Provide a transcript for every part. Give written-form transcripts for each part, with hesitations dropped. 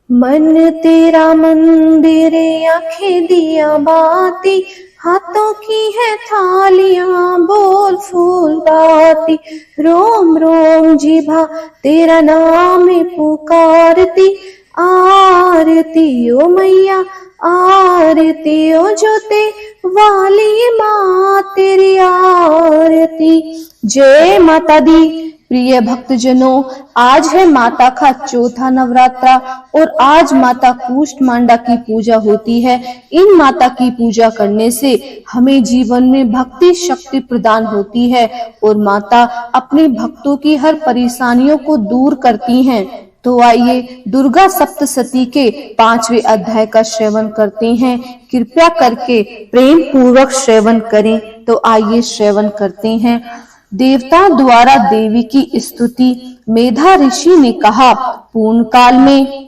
मन तेरा मंदिर, आंखें दिया बाती, हाथों की है थालियां, बोल फूल बाती। रोम रोम जिभा तेरा नाम पुकारती, आरती ओ मैया आरती ओ जोते वाली माँ तेरी आरती। जय माता दी। प्रिय भक्तजनों, आज है माता का चौथा नवरात्रा और आज माता कूष्मांडा की पूजा होती है। इन माता की पूजा करने से हमें जीवन में भक्ति शक्ति प्रदान होती है और माता अपने भक्तों की हर परेशानियों को दूर करती हैं। तो आइए दुर्गा सप्तशती के 5वें अध्याय का श्रवण करते हैं। कृपया करके प्रेम पूर्वक श्रवण करें। तो आइए श्रवण करते हैं। देवता द्वारा देवी की स्तुति। मेधा ऋषि ने कहा, पूर्ण काल में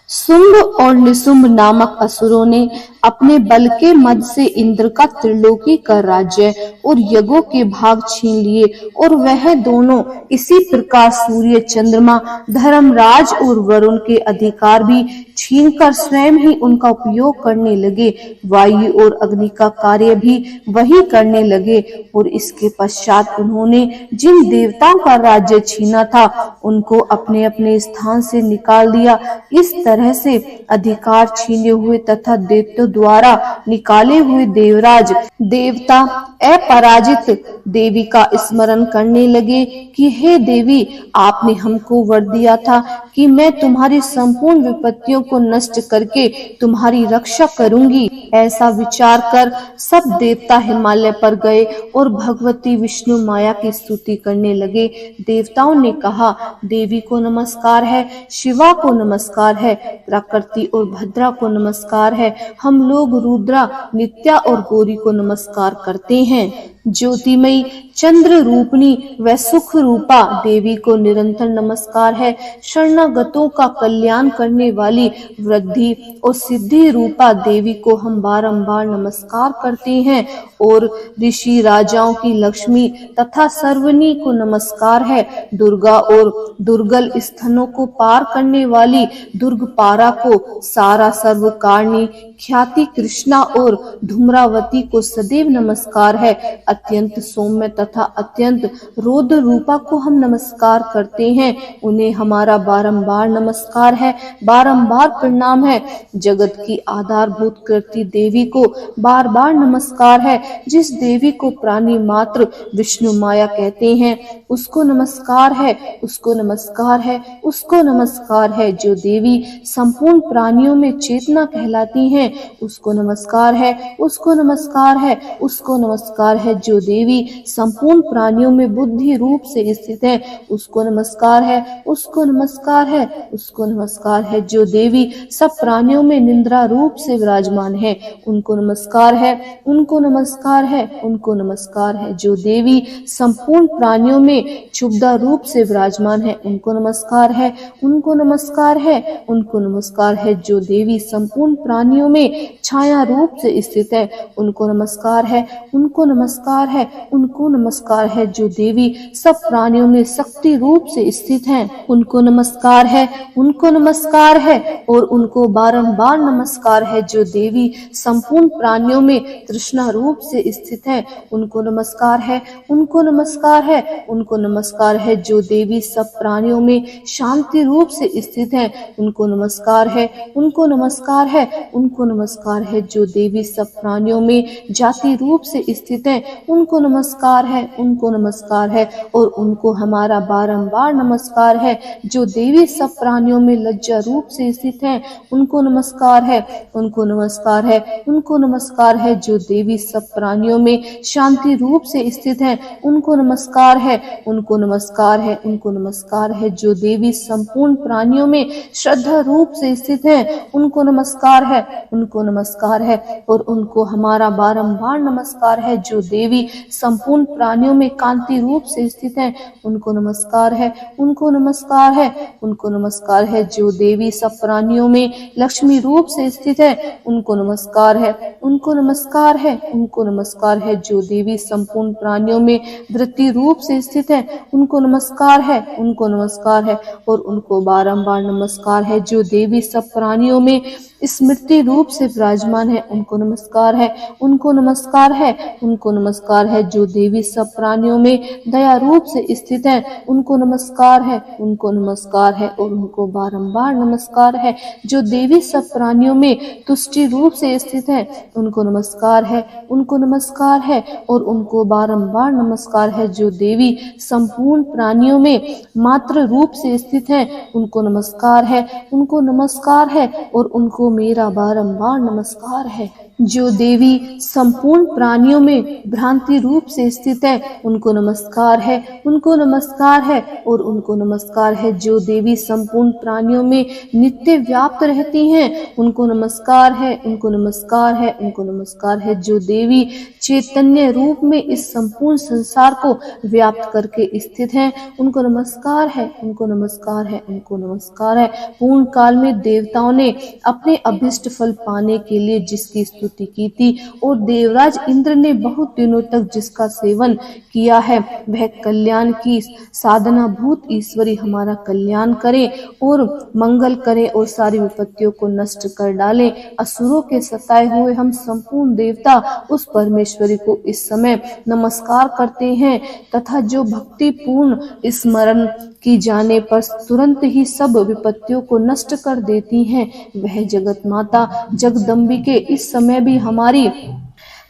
शुंभ और निशुंभ नामक असुरों ने अपने बल के मद से इंद्र का त्रिलोकी का राज्य और यज्ञों के भाग छीन लिए और वह दोनों इसी प्रकार सूर्य, चंद्रमा, धर्मराज और वरुण के अधिकार भी छीनकर स्वयं ही उनका उपयोग करने लगे। वायु और अग्नि का कार्य भी वही करने लगे और इसके पश्चात उन्होंने जिन देवताओं का राज्य छीना था उनको अपने अपने स्थान से निकाल दिया। इस तरह से अधिकार छीने हुए तथा दैत्यों द्वारा निकाले हुए देवराज देवता अपराजित देवी का स्मरण करने लगे कि हे देवी, आपने हमको वर दिया था कि मैं तुम्हारी संपूर्ण विपत्तियों को नष्ट करके तुम्हारी रक्षा करूंगी। ऐसा विचार कर सब देवता हिमालय पर गए और भगवती विष्णु माया की स्तुति करने लगे। देवताओं ने कहा, देवी को नमस्कार है, शिवा को नमस्कार है, प्रकृति और भद्रा को नमस्कार है। हम लोग रुद्रा, नित्या और गौरी को नमस्कार करते हैं। ज्योतिमयी, चंद्र रूपनी व सुख रूपा देवी को निरंतर नमस्कार है। शरणागतों का कल्याण करने वाली वृद्धि और सिद्धि रूपा देवी को हम बारंबार नमस्कार करते हैं। और ऋषि राजाओं की लक्ष्मी तथा सर्वनी को नमस्कार है। दुर्गा और दुर्गल स्थानों को पार करने वाली दुर्गपारा को, सारा सर्वकारणी ख्याति कृष्णा और धूम्रावती को सदैव नमस्कार है। अत्यंत सौम्य तथा अत्यंत रौद्र रूपा को हम नमस्कार करते हैं। उन्हें हमारा बारंबार नमस्कार है, बारंबार प्रणाम है। जगत की आधारभूत करती देवी को बार बार नमस्कार है। जिस देवी को प्राणी मात्र विष्णु माया कहते हैं उसको नमस्कार है, उसको नमस्कार है, उसको नमस्कार है। जो देवी संपूर्ण प्राणियों में चेतना कहलाती हैं उसको नमस्कार है, उसको नमस्कार है, उसको नमस्कार है। जो देवी संपूर्ण प्राणियों में बुद्धि रूप से स्थित है उसको नमस्कार है, उसको नमस्कार है, उसको नमस्कार है। जो देवी सब प्राणियों में निंद्रा रूप से विराजमान है उनको नमस्कार है, उनको नमस्कार है, उनको नमस्कार है। जो देवी संपूर्ण प्राणियों में क्षुब्धा रूप से विराजमान है उनको नमस्कार है, उनको नमस्कार है, उनको नमस्कार है। जो देवी संपूर्ण प्राणियों में छाया रूप से स्थित है उनको नमस्कार है, उनको नमस्कार है, उनको नमस्कार है। जो देवी सब प्राणियों में शक्ति रूप से स्थित है उनको नमस्कार है, उनको नमस्कार है और उनको बारंबार नमस्कार है। जो देवी संपूर्ण प्राणियों में तृष्णा रूप से स्थित है उनको नमस्कार है, उनको नमस्कार है, उनको नमस्कार है। जो देवी सब प्राणियों में शांति रूप से स्थित है उनको नमस्कार है, उनको नमस्कार है, उनको नमस्कार है। जो देवी सब प्राणियों में जाति रूप से स्थित है उनको नमस्कार है, उनको नमस्कार है और उनको हमारा बारंबार नमस्कार है। जो देवी सब प्राणियों में लज्जा रूप से स्थित है उनको नमस्कार है, उनको नमस्कार है, उनको नमस्कार है। जो देवी सब प्राणियों में शांति रूप से स्थित है उनको नमस्कार है, उनको नमस्कार है, उनको नमस्कार है। जो देवी संपूर्ण प्राणियों में श्रद्धा रूप से स्थित है उनको नमस्कार है, उनको नमस्कार है और उनको हमारा बारंबार नमस्कार है। जो देवी देवी संपूर्ण प्राणियों में कांति रूप से स्थित है, उनको नमस्कार है, उनको नमस्कार है, उनको नमस्कार है। जो देवी सब प्राणियों में लक्ष्मी रूप से स्थित है, उनको नमस्कार है, उनको नमस्कार है, उनको नमस्कार है। जो देवी संपूर्ण प्राणियों में वृत्ति रूप से स्थित है, उनको नमस्कार है, उनको नमस्कार है और उनको बारंबार नमस्कार है। जो देवी सब प्राणियों में स्मृति रूप से विराजमान है, उनको नमस्कार है, उनको नमस्कार है, उनको नमस्कार है। जो देवी सब प्राणियों में दया रूप से स्थित है, उनको नमस्कार है, उनको नमस्कार है और उनको बारंबार नमस्कार है। जो देवी सब प्राणियों में तुष्टि रूप से स्थित है, उनको नमस्कार है, उनको नमस्कार है और उनको बारंबार नमस्कार है। जो देवी संपूर्ण प्राणियों में मात्र रूप से स्थित है, उनको नमस्कार है, उनको नमस्कार है और उनको मेरा बारंबार नमस्कार है। जो देवी संपूर्ण प्राणियों में भ्रांति रूप से स्थित है, उनको नमस्कार है, उनको नमस्कार है और उनको नमस्कार है। जो देवी संपूर्ण प्राणियों में नित्य व्याप्त रहती हैं, उनको नमस्कार है, उनको नमस्कार है, उनको नमस्कार है। जो देवी चैतन्य रूप में इस संपूर्ण संसार को व्याप्त करके स्थित हैं, उनको नमस्कार है, उनको नमस्कार है, उनको नमस्कार है। पूर्ण काल में देवताओं ने अपने अभिष्ट फल पाने के लिए जिसकी स्तुति की थी और देवराज इंद्र ने बहुत दिनों तक जिसका सेवन किया है, वह कल्याण की साधना भूत ईश्वरी हमारा कल्याण करे और मंगल करे और सारी विपत्तियों को नष्ट कर डाले। असुरों के सताए हुए हम संपूर्ण देवता उस परमेश्वरी को इस समय नमस्कार करते हैं तथा जो भक्ति पूर्ण स्मरण की जाने पर तुरंत ही सब विपत्तियों को नष्ट कर देती हैं, वह जगत माता जगदम्बिके इस समय भी हमारी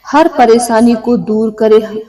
हर परेशानी को दूर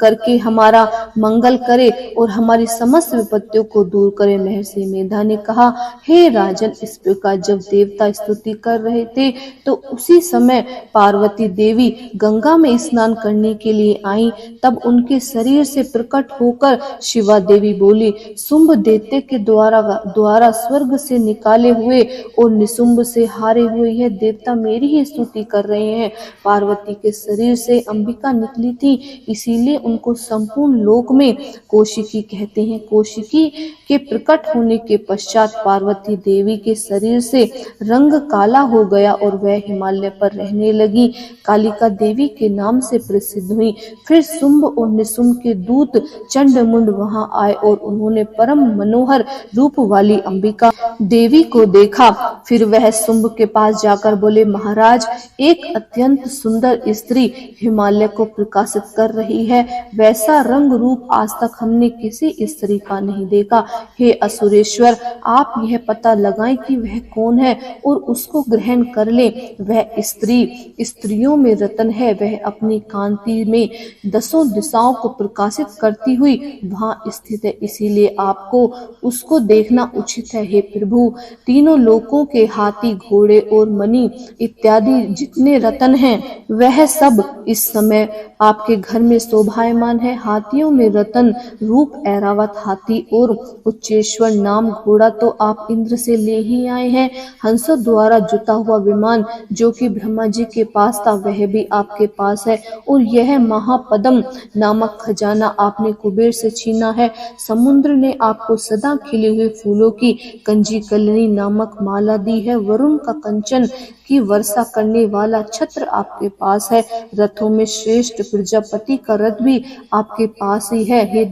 करके हमारा मंगल करे और हमारी समस्त विपत्तियों को दूर करे। महर्षि मेधा ने कहा, हे राजन, इस प्रकार जब देवता स्तुति कर रहे थे तो उसी समय पार्वती देवी गंगा में स्नान करने के लिए आई। तब उनके शरीर से प्रकट होकर शिवा देवी बोली, शुंभ दैत्य के द्वारा स्वर्ग से निकाले हुए और निशुंभ से हारे हुए यह देवता मेरी ही स्तुति कर रहे हैं। पार्वती के शरीर से अंबिका निकली थी, इसीलिए उनको संपूर्ण लोक में कौशिकी कहते हैं। कौशिकी के प्रकट होने के पश्चात पार्वती देवी के शरीर से रंग काला हो गया और वह हिमालय पर रहने लगी। कालिका देवी के नाम से प्रसिद्ध हुई। फिर शुंभ और निशुंभ के दूत चंडमुंड वहां आए और उन्होंने परम मनोहर रूप वाली अंबिका देवी को देखा। फिर वह शुंभ के पास जाकर बोले, महाराज, एक अत्यंत सुंदर स्त्री हिमालय को प्रकाशित कर रही है, वैसा रंग रूप आज तक हमने किसी स्त्री का नहीं देखा। हे असुरेश्वर, आप यह पता लगाएं कि वह कौन है और उसको ग्रहण कर ले। वह स्त्री स्त्रियों में रतन है, वह अपनी कांति में दसों दिशाओं को प्रकाशित करती हुई वहां स्थित है, इसीलिए आपको उसको देखना उचित है। हे प्रभु, तीनों लोकों के हाथी, घोड़े और मणि इत्यादि जितने रतन हैं, वह सब इस समय आपके घर में शोभायमान है। हाथियों में रतन रूप ऐरावत हाथी और उच्चेश्वर नाम घोड़ा तो आप इंद्र से ले ही आए हैं। हंसों द्वारा जुता हुआ विमान जो कि ब्रह्मा जी के पास था, वह भी आपके पास है। और यह महापद्म नामक खजाना आपने कुबेर से छीना है। समुद्र ने आपको सदा खिले हुए फूलों की कंजी कलनी नामक माला दी है। वरुण का कंचन की वर्षा करने वाला छत्र आपके पास है। रथों में श्रेष्ठ प्रजापति का रथ भी आपके पास ही है। हे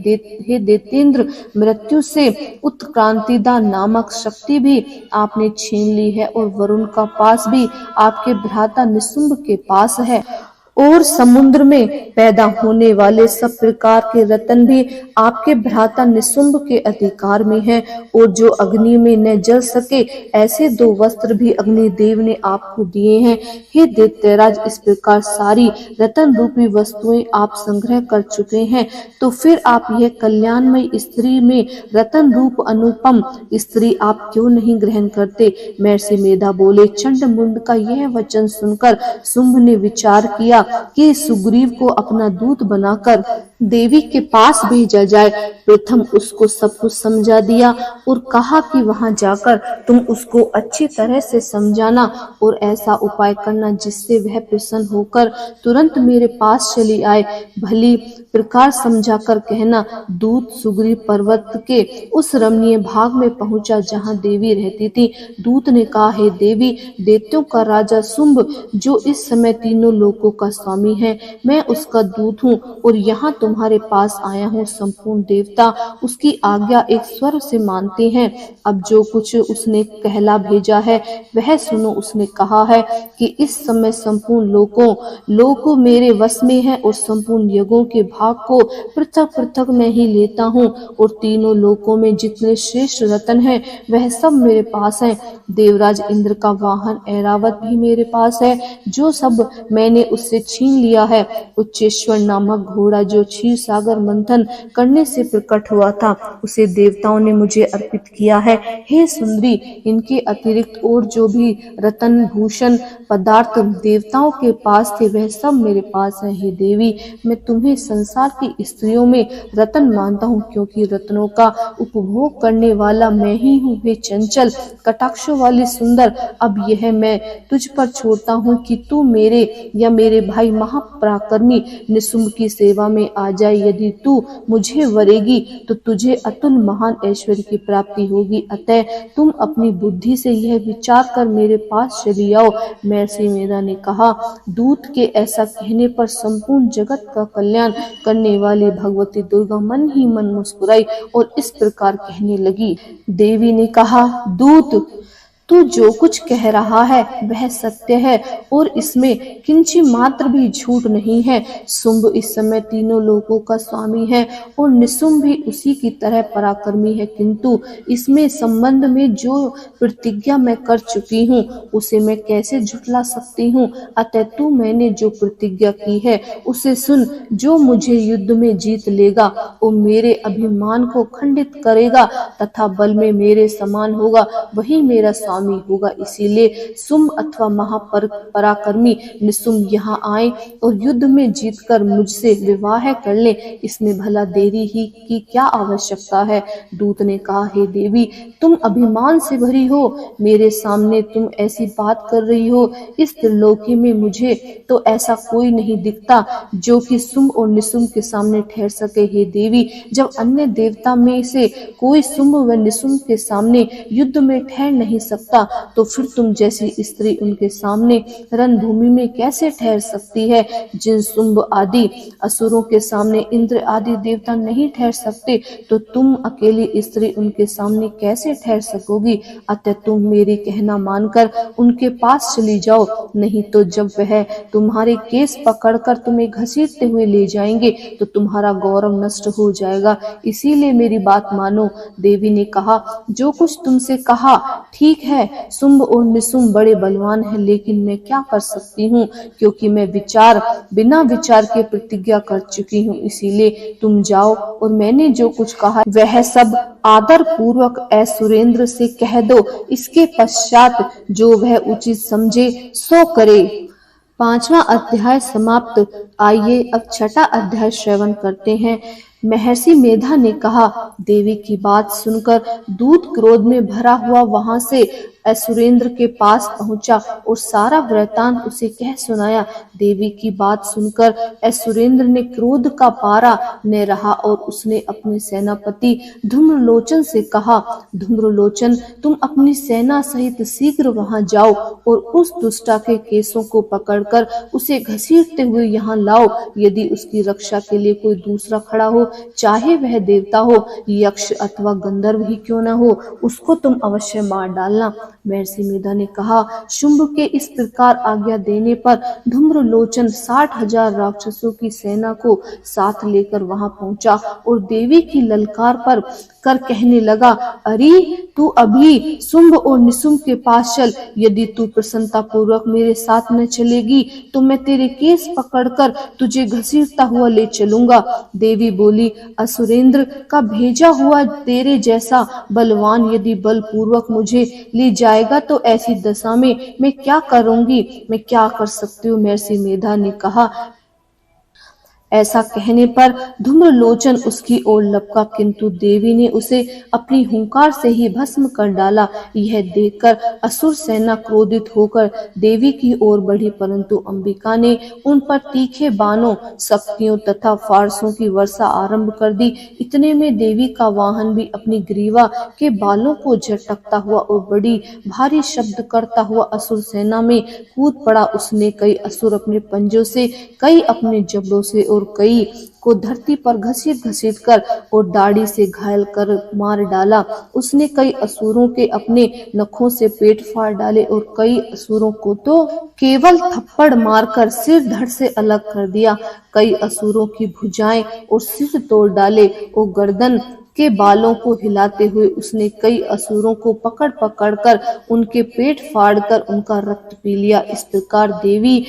दैत्येंद्र, मृत्यु से उत्क्रांतिदा नामक शक्ति भी आपने छीन ली है और वरुण का पास भी आपके भ्राता निशुंभ के पास है। और समुद्र में पैदा होने वाले सब प्रकार के रत्न भी आपके भ्राता निशुंभ के अधिकार में हैं। और जो अग्नि में न जल सके ऐसे 2 वस्त्र भी अग्निदेव ने आपको दिए हैं। हे दैत्यराज, इस प्रकार सारी रतन रूपी वस्तुएं आप संग्रह कर चुके हैं, तो फिर आप यह कल्याणमय स्त्री में रतन रूप अनुपम स्त्री आप क्यों नहीं ग्रहण करते? महर्षि मेधा बोले, चंडमुंड का यह वचन सुनकर शुंभ ने विचार किया कि सुग्रीव को अपना दूत बनाकर देवी के पास भेजा जाए। प्रथम उसको सब कुछ समझा दिया और कहा कि वहां जाकर तुम उसको अच्छी तरह से समझाना और ऐसा उपाय करना जिससे वह प्रसन्न होकर तुरंत मेरे पास चली आए। भली प्रकार समझा कर कहना। दूत सुग्रीव पर्वत के उस रमणीय भाग में पहुंचा जहां देवी रहती थी। दूत ने कहा, हे देवी, दैत्यों का राजा शुंभ जो इस समय तीनों लोकों का स्वामी है, मैं उसका दूत हूँ और यहाँ तुम्हारे पास आया हूँ। संपूर्ण देवता उसकी आज्ञा एक स्वर से मानते हैं। अब जो कुछ उसने कहला भेजा है वह सुनो। उसने कहा है कि इस समय संपूर्ण लोकों मेरे वश में है और संपूर्ण यज्ञों के भाग को पृथक पृथक मैं ही लेता हूँ और तीनों लोकों में जितने श्रेष्ठ रत्न हैं वह सब मेरे पास हैं। देवराज इंद्र का वाहन ऐरावत भी मेरे पास है, जो सब मैंने उससे छीन लिया है। उच्चेश्वर नामक घोड़ा जो क्षीर सागर मंथन करने से प्रकट हुआ था, उसे देवताओं ने मुझे अर्पित किया है। हे सुंदरी, इनके अतिरिक्त और जो भी रत्न भूषण पदार्थ देवताओं के पास थे वह सब मेरे पास है। हे देवी, मैं तुम्हें संसार की स्त्रियों में रत्न मानता हूँ, क्योंकि रत्नों का उपभोग करने वाला मैं ही हूँ। वे चंचल कटाक्षों वाली सुंदर, अब यह मैं तुझ पर छोड़ता हूँ कि तू मेरे या मेरे भाई महापराक्रमी निशुंभ की सेवा में आ जाए। यदि तू मुझे वरेगी तो तुझे अतुल महान ऐश्वर्य की प्राप्ति होगी। अतः तुम अपनी बुद्धि से यह विचार कर मेरे पास चली आओ। महर्षि मेधा ने कहा, दूत के ऐसा कहने पर संपूर्ण जगत का कल्याण करने वाली भगवती दुर्गा मन ही मन मुस्कुराई और इस प्रकार कहने लगी। देवी ने कहा, दूत, तू जो कुछ कह रहा है वह सत्य है और इसमें किंची मात्र भी झूठ नहीं है। शुंभ इस समय तीनों लोकों का स्वामी है और निशुंभ भी उसी की तरह पराक्रमी है, किंतु इसमें संबंध में जो प्रतिज्ञा मैं कर चुकी हूँ उसे मैं कैसे झुठला सकती हूँ। अतः तू मैंने जो प्रतिज्ञा की है उसे सुन। जो मुझे युद्ध में जीत लेगा वो मेरे अभिमान को खंडित करेगा तथा बल में मेरे समान होगा, वही मेरा स्वामी होगा। इसीलिए शुंभ अथवा महापराक्रमी निशुंभ यहाँ आए और युद्ध में जीतकर मुझसे विवाह कर ले। इसमें भला देरी ही की क्या आवश्यकता है। दूत ने कहा, हे देवी, तुम अभिमान से भरी हो, मेरे सामने तुम ऐसी बात कर रही हो। इस त्रिलोकी में मुझे तो ऐसा कोई नहीं दिखता जो कि शुंभ और निशुंभ के सामने ठहर सके। हे देवी, जब अन्य देवता में से कोई शुंभ व निशुंभ के सामने युद्ध में ठहर नहीं सकता तो फिर तुम जैसी स्त्री उनके सामने रणभूमि में कैसे ठहर सकती है। जिन शुंभ आदि असुरों के सामने इंद्र आदि देवता नहीं ठहर सकते तो तुम अकेली स्त्री उनके सामने कैसे ठहर सकोगी। अतः तुम मेरी कहना मानकर उनके पास चली जाओ, नहीं तो जब वह तुम्हारे केस पकड़कर तुम्हें घसीटते हुए ले जाएंगे तो तुम्हारा गौरव नष्ट हो जाएगा। इसीलिए मेरी बात मानो। देवी ने कहा, जो कुछ तुमसे कहा ठीक है। शुंभ और निशुंभ बड़े बलवान हैं, लेकिन मैं क्या कर सकती हूँ, क्योंकि मैं बिना विचार के प्रतिज्ञा कर चुकी हूँ। इसीलिए तुम जाओ और मैंने जो कुछ कहा वह सब आदर पूर्वक असुरेंद्र से कह दो। इसके पश्चात जो वह उचित समझे सो करे। 5वां अध्याय समाप्त। आइए अब 6ठा अध्याय श्रवण करते हैं। महर्षि मेधा ने कहा, देवी की बात सुनकर दूत क्रोध में भरा हुआ वहां से असुरेंद्र के पास पहुंचा और सारा वृतांत उसे कह सुनाया। देवी की बात सुनकर असुरेंद्र ने क्रोध का पारा न रहा और उसने अपने सेनापति धूम्रलोचन से कहा, धूम्रलोचन, तुम अपनी सेना सहित शीघ्र वहां जाओ और उस दुष्टा के केसों को पकड़कर उसे घसीटते हुए यहाँ लाओ। यदि उसकी रक्षा के लिए कोई दूसरा खड़ा हो, चाहे वह देवता हो, यक्ष अथवा गंधर्व ही क्यों न हो, उसको तुम अवश्य मार डालना। महर्षि मेधा ने कहा, शुंभ के इस प्रकार आज्ञा देने पर धूम्रलोचन 60,000 राक्षसों की सेना को साथ लेकर वहां पहुंचा और देवी की ललकार पर कर कहने लगा, अरे तू अभी शुंभ और निशुंभ के पास चल। यदि तू प्रसन्नता पूर्वक मेरे साथ न चलेगी तो मैं तेरे केस पकड़कर तुझे घसीटता हुआ ले चलूंगा। देवी बोली, असुरेंद्र का भेजा हुआ तेरे जैसा बलवान यदि बलपूर्वक मुझे ले जाएगा तो ऐसी दशा में मैं क्या करूंगी, मैं क्या कर सकती हूँ। महर्षि मेधा ने कहा, ऐसा कहने पर धूम्रलोचन उसकी ओर लपका, किंतु देवी ने उसे अपनी हुंकार से ही भस्म कर डाला। यह देखकर असुर सेना क्रोधित होकर देवी की ओर बढ़ी, परंतु अंबिका ने उन पर तीखे बाणों, शक्तियों तथा फारसों की वर्षा आरंभ कर दी। इतने में देवी का वाहन भी अपनी ग्रीवा के बालों को झटकता हुआ और बड़ी भारी शब्द करता हुआ असुर सेना में कूद पड़ा। उसने कई असुर अपने पंजों से, कई अपने जबड़ों से और कई को धरती पर घसीट घसीट कर और दाढ़ी से घायल कर मार डाला। उसने कई असुरों के अपने नखों से पेट फाड़ डाले और कई असुरों को तो केवल थप्पड़ मारकर सिर धड़ से अलग कर दिया। कई असुरों की भुजाएं और सिर तोड़ डाले और गर्दन के बालों को हिलाते हुए उसने कई असुरों को पकड़ पकड़ कर उनके पेट फाड़कर उनका रक्त पी लिया। इस प्रकार देवी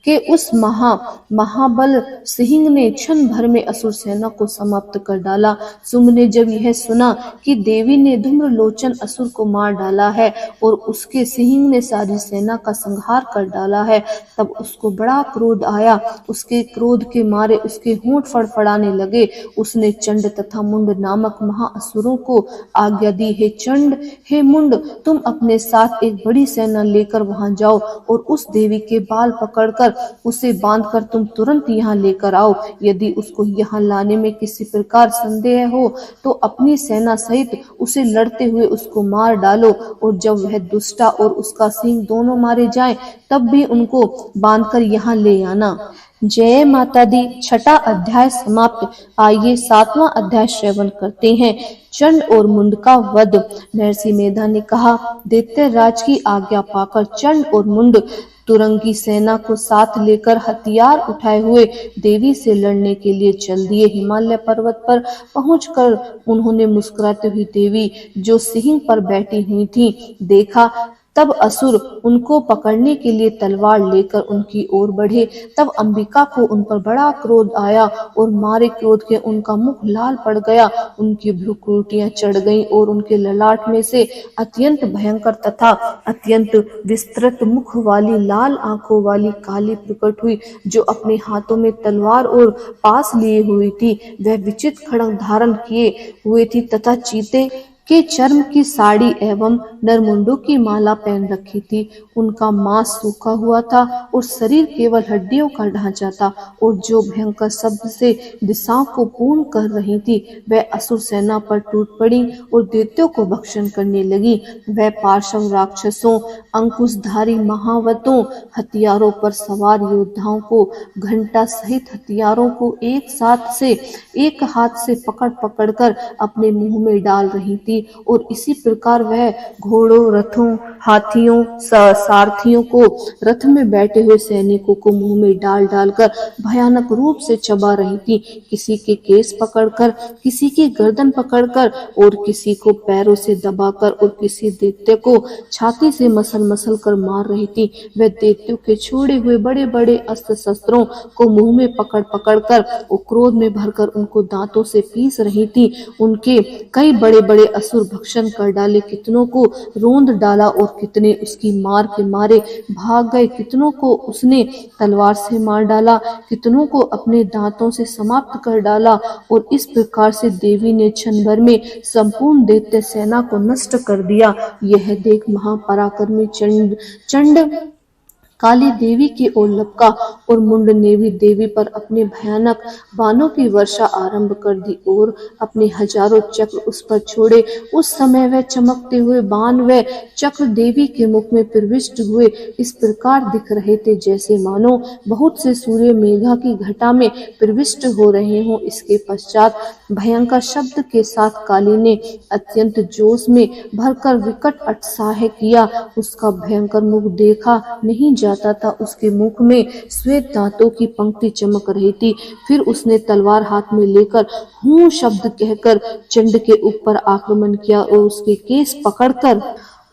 के उस महाबल सिंह ने क्षण भर में असुर सेना को समाप्त कर डाला। शुंभ ने जब यह सुना कि देवी ने धूम्रलोचन असुर को मार डाला है और उसके सिंह ने सारी सेना का संहार कर डाला है, तब उसको बड़ा क्रोध आया। उसके क्रोध के मारे उसके होंठ फड़फड़ाने लगे। उसने चंड तथा मुंड नामक महाअसुरों को आज्ञा दी, हे चंड, हे मुंड, तुम अपने साथ एक बड़ी सेना लेकर वहां जाओ और उस देवी के बाल पकड़कर उसे बांधकर तुम तुरंत यहाँ लेकर आओ। यदि उसको यहाँ लाने में किसी प्रकार संदेह हो तो अपनी सेना सहित उसे लड़ते हुए उसको मार डालो, और जब वह दुष्टा और उसका सिंह दोनों मारे जाएं, तब भी उनको बांधकर यहाँ ले आना। जय माता दी। छठा अध्याय समाप्त। आइए सातवां अध्याय श्रवण करते हैं। चंड और मुंड का वध। महर्षि मेधा ने कहा, दैत्यराज की आज्ञा पाकर चंड और मुंड तुरंगी सेना को साथ लेकर हथियार उठाए हुए देवी से लड़ने के लिए चल दिए। हिमालय पर्वत पर पहुंचकर उन्होंने मुस्कुराती हुई देवी जो सिंह पर बैठी हुई थी देखा। तब असुर उनको पकड़ने के लिए तलवार लेकर उनकी ओर बढ़े। तब अंबिका को उन पर बड़ा क्रोध आया और मारे क्रोध के उनका मुख लाल पड़ गया, उनकी भ्रुकुटियां चढ़ गईं और उनके ललाट में से अत्यंत भयंकर तथा अत्यंत विस्तृत मुख वाली लाल आंखों वाली काली प्रकट हुई, जो अपने हाथों में तलवार और पास लिए हुई थी। वह विचित्र खड्ग धारण किए हुए थी तथा चीते के चर्म की साड़ी एवं नरमुंडों की माला पहन रखी थी। उनका मांस सूखा हुआ था और शरीर केवल हड्डियों का ढांचा था, और जो भयंकर शब्द से दिशाओं को पूर्ण कर रही थी, वह असुर सेना पर टूट पड़ी और दैत्यों को भक्षण करने लगी। वह पार्श्व राक्षसों, अंकुशधारी महावतों, हथियारों पर सवार योद्धाओं को, घंटा सहित हथियारों को एक हाथ से पकड़ पकड़ कर अपने मुंह में डाल रही थी, और इसी प्रकार वह घोड़ों, रथों, हाथियों, सारथियों को, रथ में बैठे हुए सैनिकों को मुंह में डाल डालकर भयानक रूप से चबा रही थी। किसी के केस पकड़कर, किसी की गर्दन पकड़कर और किसी को पैरों से दबाकर और किसी दैत्य को छाती से मसल मसल कर मार रही थी। वह दैत्यों के छोड़े हुए बड़े बड़े अस्त्र शस्त्रों को मुंह में पकड़ पकड़ कर और क्रोध में भरकर उनको दांतों से पीस रही थी। उनके कई बड़े बड़े असुर भक्षण कर डाले, कितनों को रोंद डाला और कितने उसकी मार के मारे भाग गए, कितनों को उसने तलवार से मार डाला, कितनों को अपने दांतों से समाप्त कर डाला। और इस प्रकार से देवी ने क्षण भर में संपूर्ण दैत्य सेना को नष्ट कर दिया। यह देख महापराक्रमी चंड काली देवी की ओर लपका और मुंड ने भी देवी पर अपने भयानक बाणों की वर्षा आरंभ कर दी और अपने हजारों चक्र उस पर छोड़े। उस समय वह चमकते हुए बाण व चक्र देवी के मुख में प्रविष्ट हुए इस प्रकार दिख रहे थे, जैसे मानो बहुत से सूर्य मेघा की घटा में प्रविष्ट हो रहे हों। इसके पश्चात भयंकर शब्द के साथ काली ने अत्यंत जोश में भरकर विकट अट्टहास किया। उसका भयंकर मुख देखा नहीं जाता था, उसके मुख में श्वेत दांतों की पंक्ति चमक रही थी। फिर उसने तलवार हाथ में लेकर हूं शब्द कहकर चंड के ऊपर आक्रमण किया और उसके केस पकड़कर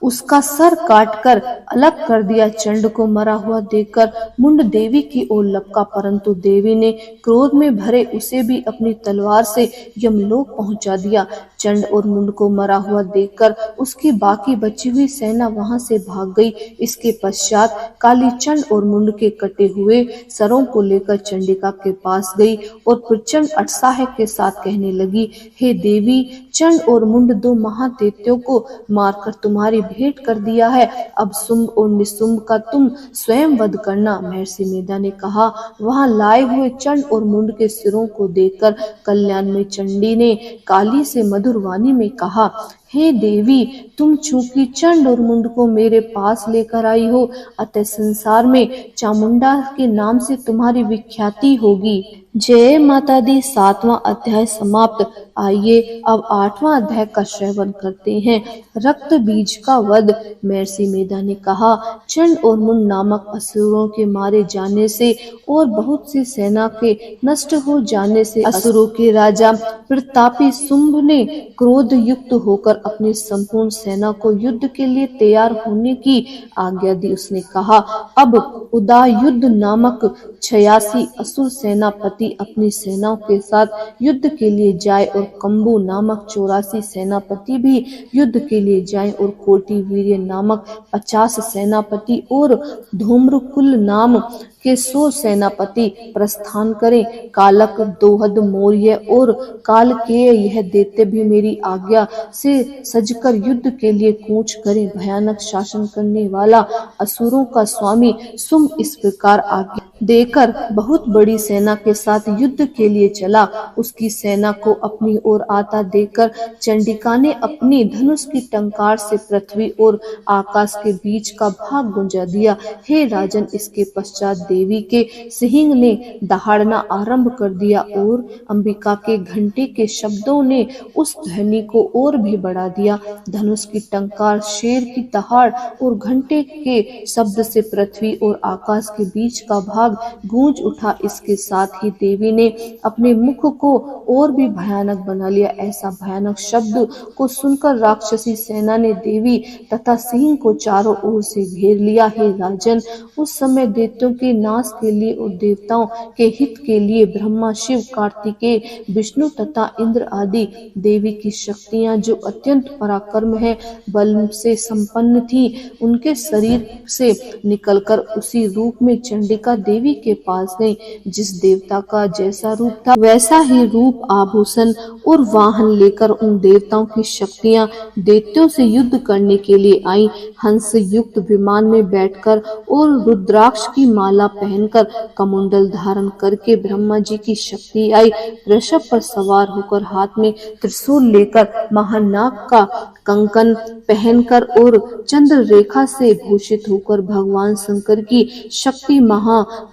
उसका सर काटकर अलग कर दिया। चंड को मरा हुआ देखकर मुंड देवी की ओर लपका, परंतु देवी ने क्रोध में भरे उसे भी अपनी तलवार से यमलोक पहुंचा दिया। चंड और मुंड को मरा हुआ देखकर उसकी बाकी बची हुई सेना वहां से भाग गई। इसके पश्चात काली चंड और मुंड के कटे हुए सरों को लेकर चंडिका के पास गई और प्रचंड उत्साह के साथ कहने लगी, हे देवी, चंड और मुंड दो महादैत्यों को मारकर तुम्हारी भेंट कर दिया है। अब शुंभ और निशुंभ का तुम स्वयं वध करना। महर्षि मेधा ने कहा। वहां लाए हुए चंड और मुंड के सिरों को देखकर कल्याण में चंडी ने काली से मधुर वाणी में कहा, हे देवी, तुम चूंकि चंड और मुंड को मेरे पास लेकर आई हो, अतः संसार में चामुंडा के नाम से तुम्हारी विख्याति होगी। जय माता दी। 7वां अध्याय समाप्त। आइए अब 8वां अध्याय का श्रवण करते हैं। रक्त बीज का वध। महर्षि मेधा ने कहा, चंड और मुंड नामक असुरों के मारे जाने से और बहुत सी सेना के नष्ट हो जाने से असुरों के राजा प्रतापी शुंभ ने क्रोध युक्त होकर अपनी संपूर्ण सेना को युद्ध के लिए तैयार होने की आज्ञा दी। उसने कहा, अब उदायुद्ध नामक 86 असुर सेनापति अपनी सेनाओं के साथ युद्ध के लिए जाए और कंबु नामक 84 सेनापति भी युद्ध के लिए जाए और कोटि वीर्य नामक 50 सेनापति और धूम्रकुल नाम के 100 सेनापति प्रस्थान करें। कालक, दोहद, मौर्य और कालकेय यह दैत्य भी मेरी आज्ञा से सजकर युद्ध के लिए कूच करें। भयानक शासन करने वाला असुरों का स्वामी शुंभ इस प्रकार आज्ञा देकर बहुत बड़ी सेना के साथ युद्ध के लिए चला। उसकी सेना को अपनी ओर आता देखकर चंडिका ने अपनी धनुष की टंकार से पृथ्वी और आकाश के बीच का भाग गुंजा दिया। हे राजन, इसके पश्चात देवी के सिंह ने दहाड़ना आरंभ कर दिया और अंबिका के घंटे के शब्दों ने उस ध्वनि को और भी बढ़ा दिया। धनुष की टंकार, शेर की दहाड़ और घंटे के शब्द से पृथ्वी और आकाश के बीच का भाग गूंज उठा। इसके साथ ही देवी ने अपने मुख को और भी भयानक बना लिया। ऐसा भयानक शब्द को सुनकर राक्षसी सेना ने देवी तथा सिंह को चारों ओर से घेर लिया। हे राजन, उस समय दैत्यों के नाश के लिए और देवताओं के हित के लिए ब्रह्मा, शिव, कार्तिकेय, विष्णु तथा इंद्र आदि देवी की शक्तियां जो अत्यंत पराक्रम है, बल से संपन्न थी, उनके शरीर से निकलकर उसी रूप में चंडिका देवी के पास गई। जिस देवता का जैसा रूप था वैसा ही रूप, आभूषण और वाहन लेकर उन देवताओं की शक्तियां दैत्यों से युद्ध करने के लिए आई। हंस युक्त विमान में बैठकर और रुद्राक्ष की माला पहनकर, कमंडल धारण करके ब्रह्मा जी की शक्ति आई। वृषभ पर सवार होकर, हाथ में त्रिशूल लेकर, महानाग का कंकन पहनकर और चंद्र रेखा से भूषित होकर भगवान शंकर की शक्ति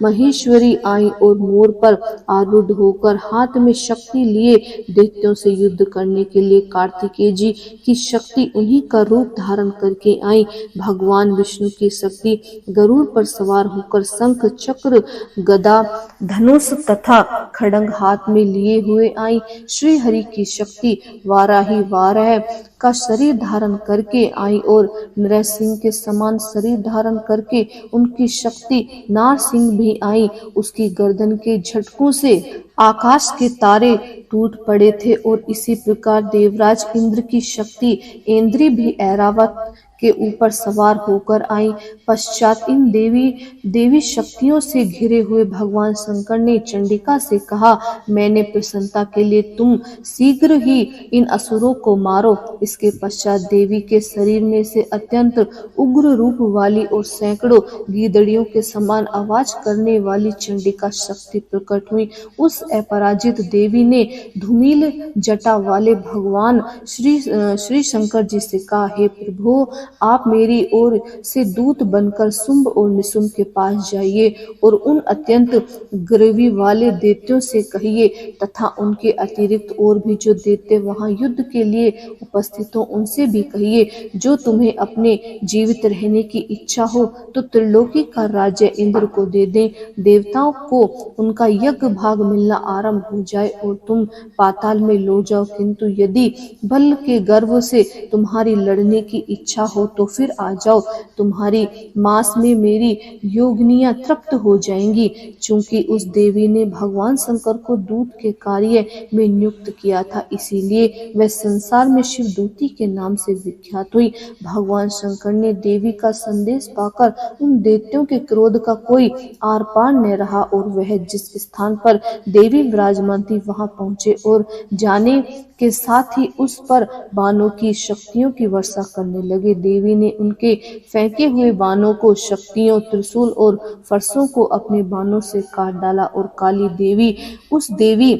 महेश्वरी आई और मोर पर आरूढ़ होकर हाथ में शक्ति लिए दैत्यों से युद्ध करने के लिए कार्तिकेय जी की शक्ति उन्हीं का रूप धारण करके आई। भगवान विष्णु की शक्ति गरुड़ पर सवार होकर शंख, चक्र, गदा, धनुष तथा खड्ग हाथ में लिए हुए आई। श्री हरि की शक्ति वाराही वाराह का शरीर धारण करके आई और नरसिंह के समान शरीर धारण करके उनकी शक्ति नारसिंह भी आई। उसकी गर्दन के झटकों से आकाश के तारे टूट पड़े थे और इसी प्रकार देवराज इंद्र की शक्ति इंद्री भी ऐरावत के ऊपर सवार होकर आई। पश्चात इन देवी शक्तियों से घिरे हुए भगवान शंकर ने चंडिका से कहा, मैंने प्रसन्नता के लिए तुम शीघ्र ही इन असुरों को मारो। इसके पश्चात देवी के शरीर में से अत्यंत उग्र रूप वाली और सैकड़ों गीदड़ियों के समान आवाज करने वाली चंडिका शक्ति प्रकट हुई। उस अपराजित देवी ने धूमिल जटा वाले भगवान श्री शंकर जी से कहा, हे प्रभु, आप मेरी ओर से दूत बनकर शुंभ और निशुंभ के पास जाइए और उन अत्यंत ग्रीवी वाले दैत्यों से कहिए तथा उनके अतिरिक्त और भी जो दैत्य वहां युद्ध के लिए उपस्थित हो उनसे भी कहिए, जो तुम्हें अपने जीवित रहने की इच्छा हो तो त्रिलोकी का राज्य इंद्र को दे दें। देवताओं को उनका यज्ञ भाग मिलना आरंभ हो जाए और तुम पाताल में लौट जाओ, किंतु यदि बल के गर्व से तुम्हारी लड़ने की इच्छा हो चाहो तो फिर आ जाओ, तुम्हारी मांस में मेरी योगिनियां तृप्त हो जाएंगी। चूंकि उस देवी ने भगवान शंकर को दूत के कार्य में नियुक्त किया था, इसीलिए वह संसार में शिवदूती के नाम से विख्यात हुई। भगवान शंकर ने देवी का संदेश पाकर उन दैत्यों के क्रोध का कोई आर पार न रहा और वह जिस स्थान पर देवी विराजमान थी वहां पहुंचे और जाने के साथ ही उस पर बाणों की शक्तियों की वर्षा करने लगे। देवी ने उनके फेंके हुए बाणों को, शक्तियों, त्रिशूल और फरसों को अपने बाणों से काट डाला और काली देवी उस देवी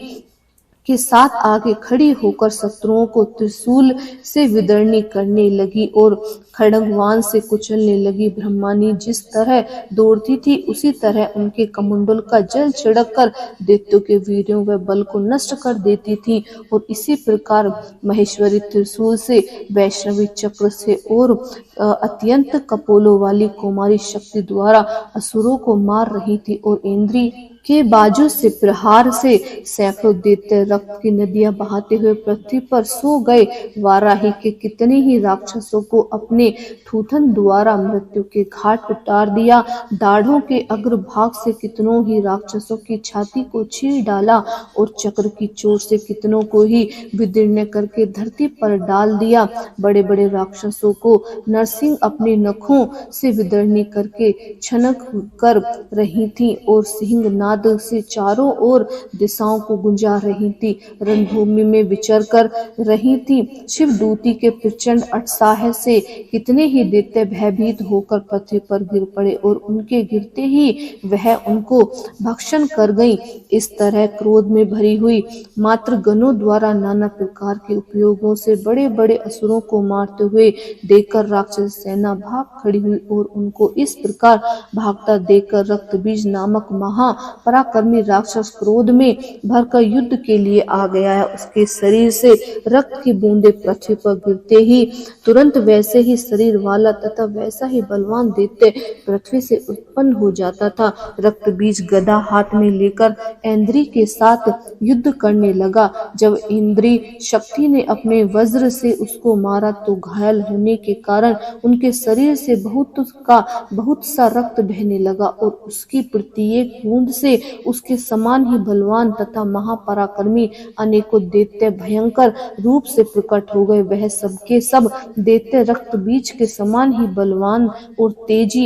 के साथ आगे खड़ी होकर शत्रुओं को त्रिशूल से विदर्णी करने लगी और खड्गवान से कुचलने लगी। ब्रह्मानी जिस तरह दौड़ती थी उसी तरह उनके कमंडल का जल छिड़क कर दैत्यों के वीरों व बल को नष्ट कर देती थी और इसी प्रकार महेश्वरी त्रिशूल से, वैष्णवी चक्र से और अत्यंत कपोलों वाली कुमारी शक्ति द्वारा असुरों को मार रही थी और इंद्री के बाजू से प्रहार से सैकड़ों दैत्य रक्त की नदियां बहाते हुए पृथ्वी पर सो गए। वाराही के कितने ही राक्षसों को अपने थूथन द्वारा मृत्यु के घाट उतार दिया। दाढ़ों के अग्रभाग से कितनों ही राक्षसों की छाती को चीर डाला और चक्र की चोट से कितनों को ही विदीर्ण करके धरती पर डाल दिया। बड़े बड़े राक्षसों को नरसिंह अपने नखों से विदर्णी करके छनक कर रही थी और सिंह नाद से चारों ओर दिशाओं को गुंजा रही थी, रणभूमि में विचर कर रही थी। शिवदूती के प्रचंड अट्टहास से कितने ही दैत्य भयभीत होकर पृथ्वी पर गिर पड़े और उनके गिरते ही वह उनको भक्षण कर गई। इस तरह क्रोध में भरी हुई मात्र गणों द्वारा नाना प्रकार के उपयोगों से बड़े बड़े असुरों को मारते हुए देखकर राक्षस सेना भाग खड़ी हुई और उनको इस प्रकार भागता देखकर रक्तबीज नामक महा पराक्रमी राक्षस क्रोध में भरकर युद्ध के लिए आ गया है। उसके शरीर से रक्त की बूंदें पृथ्वी पर गिरते ही तुरंत वैसे ही शरीर वाला तथा वैसा ही बलवान दैत्य पृथ्वी से उत्पन्न हो जाता था। रक्त बीज गदा हाथ में लेकर इंद्री के साथ युद्ध करने लगा। जब इंद्री शक्ति ने अपने वज्र से उसको मारा तो घायल होने के कारण उनके शरीर से बहुत सा रक्त बहने लगा और उसकी प्रत्येक बूंद से उसके समान ही बलवान तथा महापराक्रमी अनेकों दैत्य भयंकर रूप से प्रकट हो गए। वह सबके सब दैत्य रक्त बीज के समान ही बलवान और तेज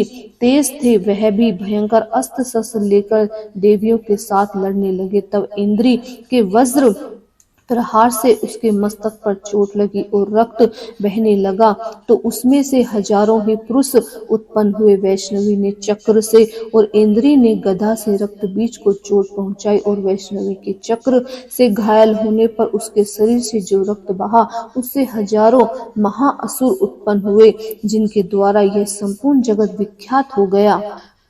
थे। वह भी भयंकर अस्त्र शस्त्र लेकर देवियों के साथ लड़ने लगे। तब इंद्री के वज्र प्रहार से उसके मस्तक पर चोट लगी और रक्त बहने लगा तो उसमें से हजारों ही पुरुष उत्पन्न हुए। वैष्णवी ने चक्र से और इंद्री ने गदा से रक्त बीज को चोट पहुंचाई और वैष्णवी के चक्र से घायल होने पर उसके शरीर से जो रक्त बहा उससे हजारों महाअसुर उत्पन्न हुए जिनके द्वारा यह संपूर्ण जगत विख्यात हो गया।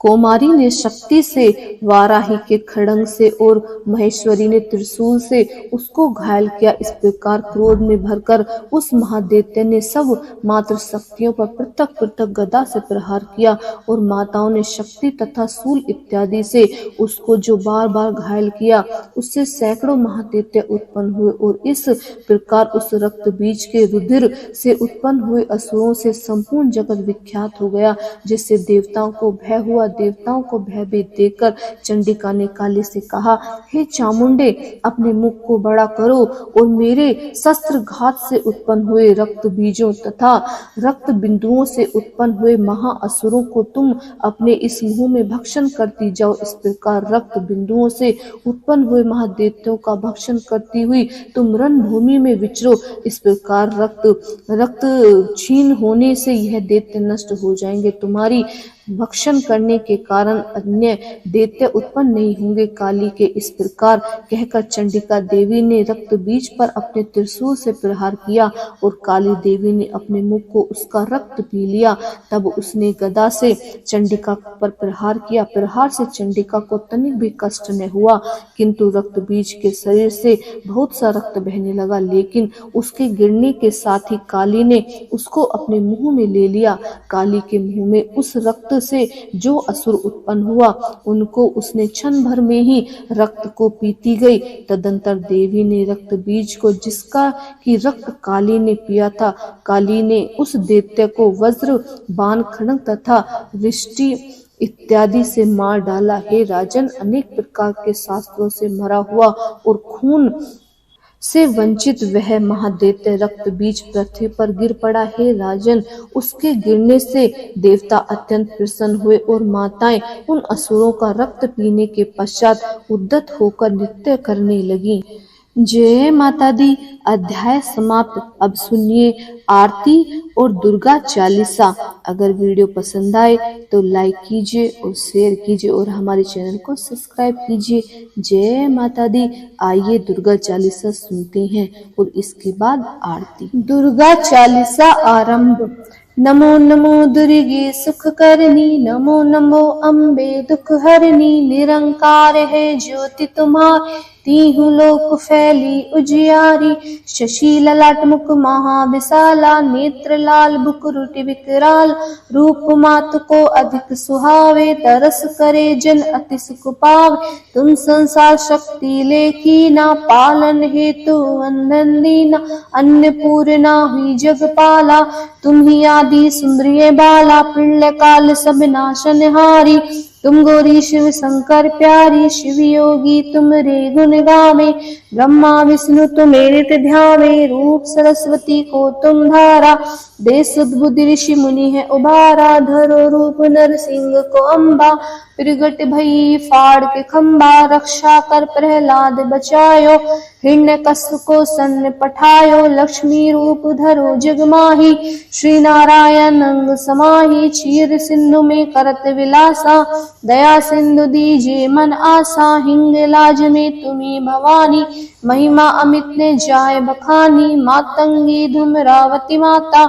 कौमारी ने शक्ति से, वाराही के खड्ग से और महेश्वरी ने त्रिशूल से उसको घायल किया। इस प्रकार क्रोध में भरकर उस महादैत्य ने सब मात्र शक्तियों पर पृथक पृथक गदा से प्रहार किया और माताओं ने शक्ति तथा शूल इत्यादि से उसको जो बार बार घायल किया उससे सैकड़ों महादैत्य उत्पन्न हुए और इस प्रकार उस रक्त बीज के रुधिर से उत्पन्न हुए असुरों से संपूर्ण जगत विख्यात हो गया, जिससे देवताओं को भय हुआ। देवताओं को भयभीत देखकर चंडिका ने काली से कहा, हे चामुंडे, अपने मुख को बड़ा करो और मेरे शस्त्र घात से उत्पन्न हुए रक्त बीजों तथा रक्त बिंदुओं से उत्पन्न हुए महाअसुरों को तुम अपने इस मुंह में भक्षण करती जाओ। इस प्रकार रक्त बिंदुओं से उत्पन्न हुए महादैत्यों का भक्षण करती हुई तुम रणभूमि में विचरो। इस प्रकार रक्त छीन होने से यह दैत्य नष्ट हो जाएंगे। तुम्हारी भक्षण करने के कारण अन्य दैत्य उत्पन्न नहीं होंगे। काली के इस प्रकार कहकर चंडिका देवी ने रक्त बीज पर अपने त्रिशूल से प्रहार किया और काली देवी ने अपने मुख को उसका रक्त पी लिया। तब उसने गदा से चंडिका पर प्रहार किया। प्रहार से चंडिका को तनिक भी कष्ट न हुआ, किंतु रक्त बीज के शरीर से बहुत सा रक्त बहने लगा, लेकिन उसके गिरने के साथ ही काली ने उसको अपने मुंह में ले लिया। काली के मुंह में उस रक्त से जो असुर उत्पन्न हुआ उनको उसने क्षण भर में ही रक्त को पीती गई। तदंतर देवी ने रक्त बीज को जिसका की रक्त काली ने पिया था, काली ने उस दैत्य को वज्र बाण खड्ग तथा वृष्टि इत्यादि से मार डाला। हे राजन, अनेक प्रकार के शास्त्रों से मरा हुआ और खून से वंचित वह महादैत्य रक्त बीज पृथ्वी पर गिर पड़ा। हे राजन, उसके गिरने से देवता अत्यंत प्रसन्न हुए और माताएं उन असुरों का रक्त पीने के पश्चात उद्यत होकर नृत्य करने लगी। जय माता दी। अध्याय समाप्त। अब सुनिए आरती और दुर्गा चालीसा। अगर वीडियो पसंद आए तो लाइक कीजिए और शेयर कीजिए और हमारे चैनल को सब्सक्राइब कीजिए। जय माता दी। आइए दुर्गा चालीसा सुनते हैं और इसके बाद आरती। दुर्गा चालीसा आरंभ। नमो नमो दुर्गे सुख करनी, नमो नमो अम्बे दुख हरनी, निरंकार है ज्योति तुम्हारी, तीहू लोक फैली उजियारी, शशि ललाट मुख महाविशाला, नेत्र लाल बुकुरुटि विकराल, रूप मात को अधिक सुहावे, तरस करे जन अति सुख पावे, तुम संसार शक्ति लेकी ना, पालन हेतु वंदन दीना, अन्नपूर्णा हुई जगपाला, तुम ही आदि सुंदरी बाला, प्रलय काल सब नाशनहारी, तुम गौरी शिव शंकर प्यारी, शिव योगी तुम रे गुण गावे, ब्रह्मा विष्णु तुम्हें नित्य ध्यावे, रूप सरस्वती को तुम धारा, देश बुद्धि ऋषि मुनि है उबारा, धरो रूप नरसिंह को अम्बा, प्रगट भई फाड़ के खंबा, रक्षा कर प्रहलाद बचायो, हिरण्य कश्यप को सन्न पठायो, लक्ष्मी रूप धरो जगमाही, श्री नारायण अंग समाही, क्षीर सिंधु में करत विलासा, दया सिंधु दीजिए मन आसा, हिंग लाज में तुम्ही भवानी, महिमा अमित ने जाय बखानी, मातंगी धूम्रावती माता,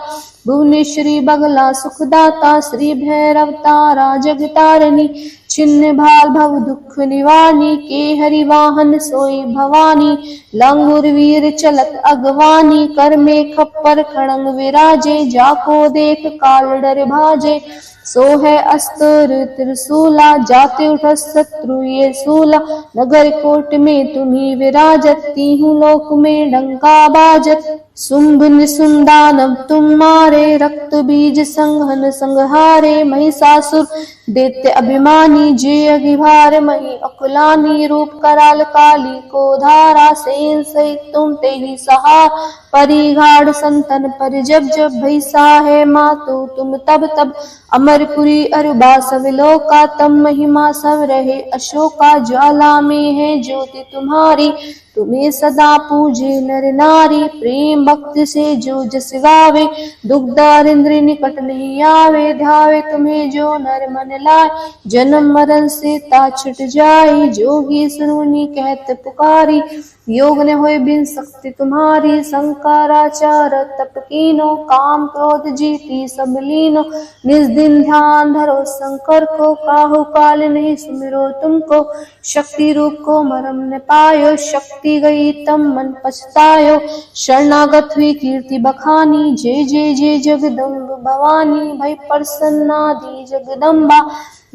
भुवनेश्वरी बगला सुखदाता, श्री भैरव तारा जगतारिणी, छिन्न भाल भव दुख निवानी, के हरि वाहन सोई भवानी, लंगुर वीर चलत अगवानी, कर में खप्पर खड़ंग विराजे, जाको देख काल डर भाजे, सो है अस्त्र त्रिशूला, जाते उठ शत्रु ये सूला, नगर कोट में तुम्ही विराजत, तीहू लोक में डंका बाजत, शुंभ निशुंभ दानव तुम मारे, रक्त बीज संघन संहारे, महिषासुर दैत्य अभिमानी, जे अगिभार मही अकुलानी, रूप कराल काली को धारा, सेन सहित तुम ते ही सहार, परिघाड़ संतन पर जब जब, भैसा है मातु तुम तब तब, अमरपुरी अरुबा सब लोका, तम महिमा सब रहे अशोका, ज्वाला में है ज्योति तुम्हारी, तुम्हें सदा पूजे नर नारी, प्रेम भक्ति से जो जस गावे, दुखदार इंद्र निकट नहीं आवे, ध्यावे तुम्हें जो नर मन लाए, जन्म मरण से ता छुट जाए, जोगी सुनुनी कहत पुकारी, योग ने होए बिन शक्ति तुम्हारी, शंकराचार तप कीनो, काम क्रोध जीती सब लीनो, निज दिन ध्यान धरो शंकर को, काहू काल नहीं सुमिरो तुमको, शक्ति रूप को मरम न पायो, शक्ति गई तम मन पछतायो, शरणागत हुई कीर्ति बखानी, जय जय जय जगदम्ब भवानी, भई प्रसन्ना दी जगदम्बा,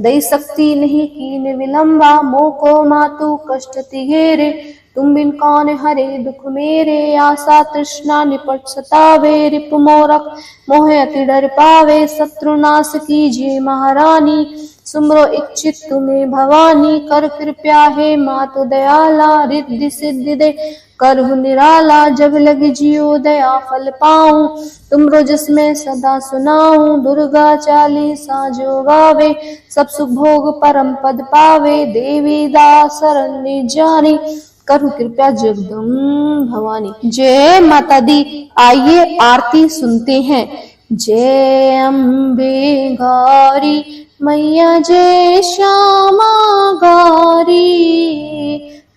दई शक्ति नहीं कीन विलंबा, मोह को मातु कष्ट तिगेरे, तुम बिन कौन हरे दुख मेरे, आशा तृष्णा निपट सतावे, रिपु मोरक मोह अति डर पावे, शत्रुनाश कीजिए महारानी, सुमरो इच्छित तुम्हें भवानी, कर कृपया है मातु दयाला, रिद्धि सिद्धि दे करहु निराला, जब लग जियो दया फल पाऊं, तुमरो जिसमें सदा सुनाऊं, दुर्गा चालीसा जो गावे, सब सुख भोग परम पद पावे, देवी दास शरण जानी, करहु कृपया जगदम्ब भवानी। जय माता दी। आइए आरती सुनते हैं। जय अम्बे गौरी मैया, जय श्यामा गौरी,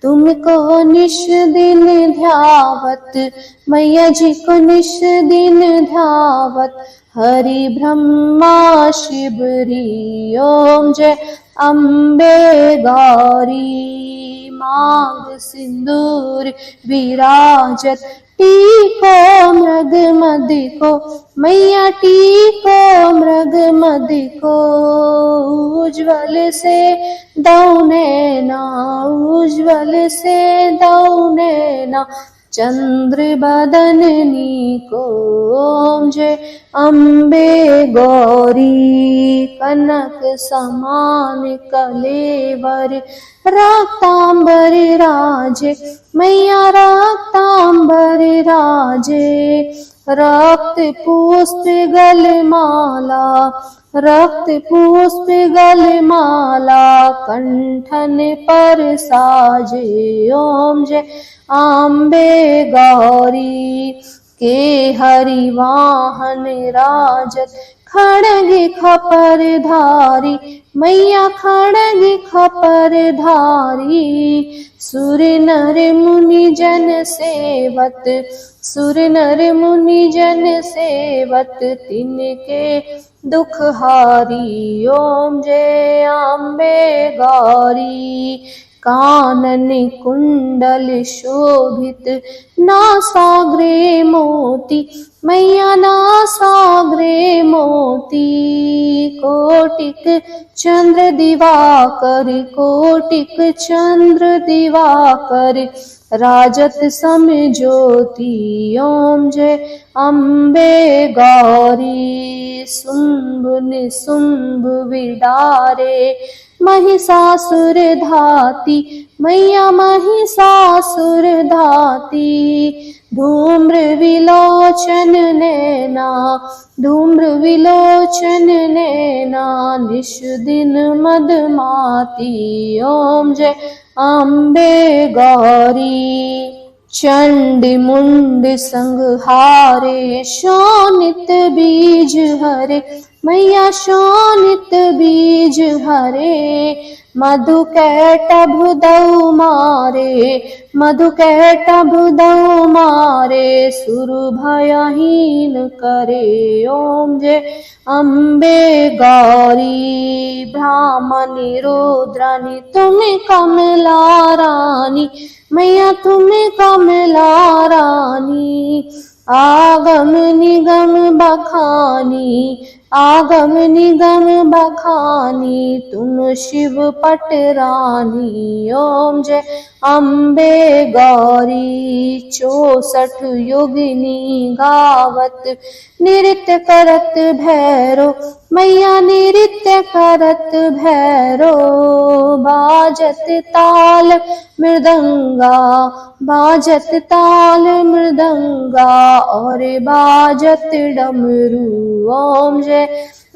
तुमको निश दिन ध्यावत, मैया जी को निश दिन ध्यावत, हरि ब्रह्मा शिवरी, ओम जय अम्बे गौरी, मांग सिंदूर विराजत, टीको मृग मदि को, मैया टीको मृग मदि को, उज्ज्वल से दो नैना, उज्ज्वल से दो नैना, चंद्र बदननी को जय। अम्बे गौरी कनक समान कलेवर, रक्तांबर राजे मैया रक्तांबर राजे। रक्त पुष्प गलमाला, रक्त पुष्प गलमाला, कंठन पर साजे ओम जय। अम्बे गौरी के हरिवाहन राजत, खड़ग खपर धारी मैया खड़ग खपर धारी। सुर नर मुनि जन सेवत, सुर नर मुनि जन सेवत, तिनके दुख हारी ओम जय। अम्बे गौरी कानन कुंडल शोभित, नासाग्रे मोती मैया नासाग्रे मोती। कोटिक चंद्र दिवाकर, कोटिक चंद्र दिवाकर, राजत सम ज्योति ओम जय। अम्बे गौरी शुंभ निशुंभ विडारे, महिषासुर धाती मैया महिषासुर धाती। धूम्र विलोचन नैना, धूम्र विलोचन नैना, निश दिन मदमाती ओम जय। अम्बे गौरी चंडी मुंड संहारे, शोणित बीज हरे मैया शोणित बीज हरे। मधु कैटभ दौ मारे, मधु कैटभ दौ मारे, सुर भयहीन करे ओम जय। अम्बे गौरी ब्राह्मणी रुद्रानी, तुम कमला रानी मैया तुम कमला रानी। आगम निगम बखानी, आगम निगम बखानी, तुम शिव पट रानी ओम जय। अम्बे गौरी 64 योगिनी गावत, नृत्य करत भैरो मैया नृत्य करत भैरो। बाजत ताल मृदंगा, बाजत ताल मृदंगा, और बाजत डमरू ओम जय।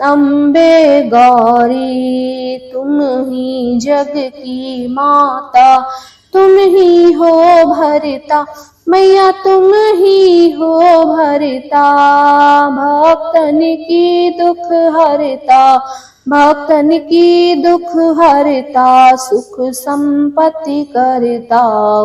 अम्बे गौरी तुम ही जग की माता, तुम ही हो भरता मैया तुम ही हो भरता। भक्तन की दुख हरता, भक्तन की दुख हरता, सुख संपत्ति करता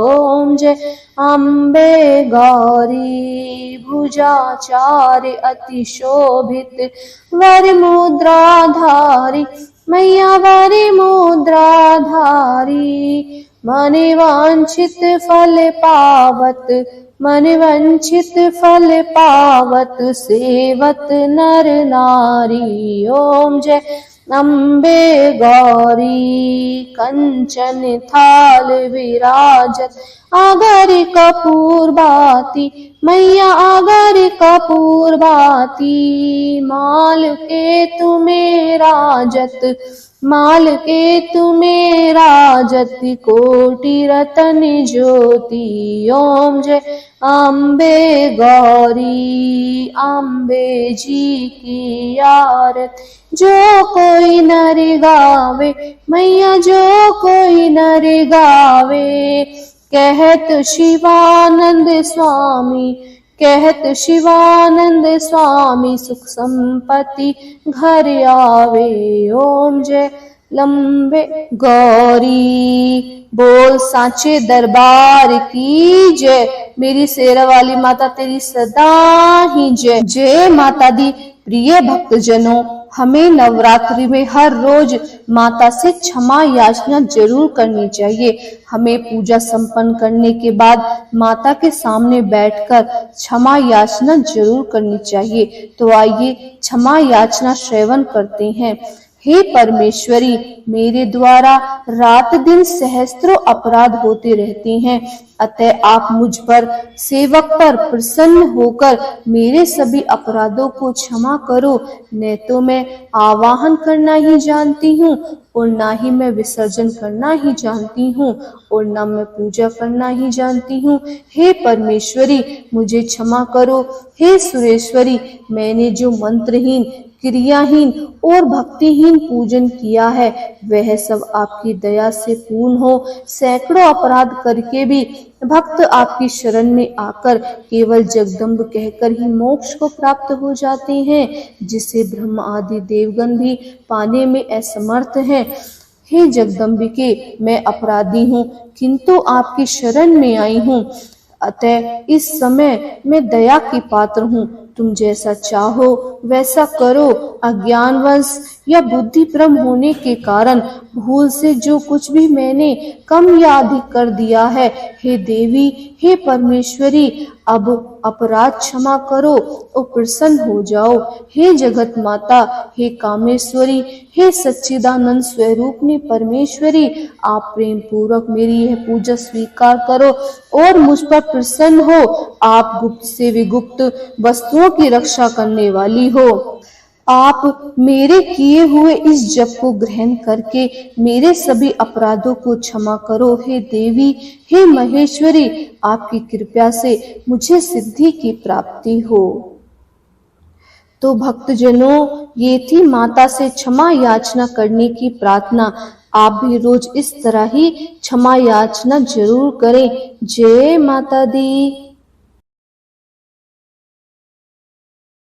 ओम जय। अम्बे गौरी भुजाचार अति शोभित, वर मुद्राधारी मैया वर मुद्राधारी। मन वांछित फल पावत, मन वांछित फल पावत, सेवत नर नारी ओम जय। अम्बे गौरी कंचन थाल विराजत, आगर कपूर बाती मैया आगर कपूर बाती। माल के तुम्हें राजत, माल के तुम्हें राजत, कोटि रतन ज्योति ओम जय। अम्बे गौरी अम्बे जी की आरत, जो कोई नर गावे मैया जो कोई नर गावे। कहत शिवानंद स्वामी, कहत शिवानंद स्वामी, सुख संपत्ति घर आवे ओम जय। लंबे गौरी बोल सांचे दरबार की जय। मेरी शेरा वाली माता तेरी सदा ही जय। जय माता दी। प्रिय भक्तजनों, हमें नवरात्रि में हर रोज माता से क्षमा याचना जरूर करनी चाहिए। हमें पूजा संपन्न करने के बाद माता के सामने बैठकर क्षमा याचना जरूर करनी चाहिए। तो आइए क्षमा याचना श्रवण करते हैं। हे परमेश्वरी, मेरे द्वारा रात दिन सहस्त्रों अपराध होते रहते हैं, अतः आप मुझ पर, सेवक पर प्रसन्न होकर मेरे सभी अपराधों को क्षमा करो। न तो मैं आवाहन करना ही जानती हूँ और ना ही मैं विसर्जन करना ही जानती हूँ और ना मैं पूजा करना ही जानती हूँ। हे परमेश्वरी, मुझे क्षमा करो। हे सुरेश्वरी, मैंने जो मंत्रहीन, क्रियाहीन और भक्तिहीन पूजन किया है वह सब आपकी दया से पूर्ण हो। सैकड़ों अपराध करके भी भक्त आपकी शरण में आकर केवल जगदम्ब कहकर ही मोक्ष को प्राप्त हो जाते हैं, जिसे ब्रह्म आदि देवगण भी पाने में असमर्थ हैं। हे जगदम्बिके, मैं अपराधी हूँ किंतु आपकी शरण में आई हूँ, अतः इस समय मैं दया की पात्र हूँ। तुम जैसा चाहो वैसा करो। अज्ञानवश या बुद्धि भ्रम होने के कारण भूल से जो कुछ भी मैंने कम या अधिक कर दिया है, हे देवी, हे परमेश्वरी, अब अपराध क्षमा करो और प्रसन्न हो जाओ। हे जगत माता, हे कामेश्वरी, हे सच्चिदानंद स्वरूपनी परमेश्वरी, आप प्रेम पूर्वक मेरी यह पूजा स्वीकार करो और मुझ पर प्रसन्न हो। आप गुप्त से विगुप्त वस्तुओं की रक्षा करने वाली हो। आप मेरे किए हुए इस जप को ग्रहण करके मेरे सभी अपराधों को क्षमा करो। हे देवी, हे महेश्वरी, आपकी कृपा से मुझे सिद्धि की प्राप्ति हो। तो भक्तजनों, ये थी माता से क्षमा याचना करने की प्रार्थना। आप भी रोज इस तरह ही क्षमा याचना जरूर करें। जय माता दी।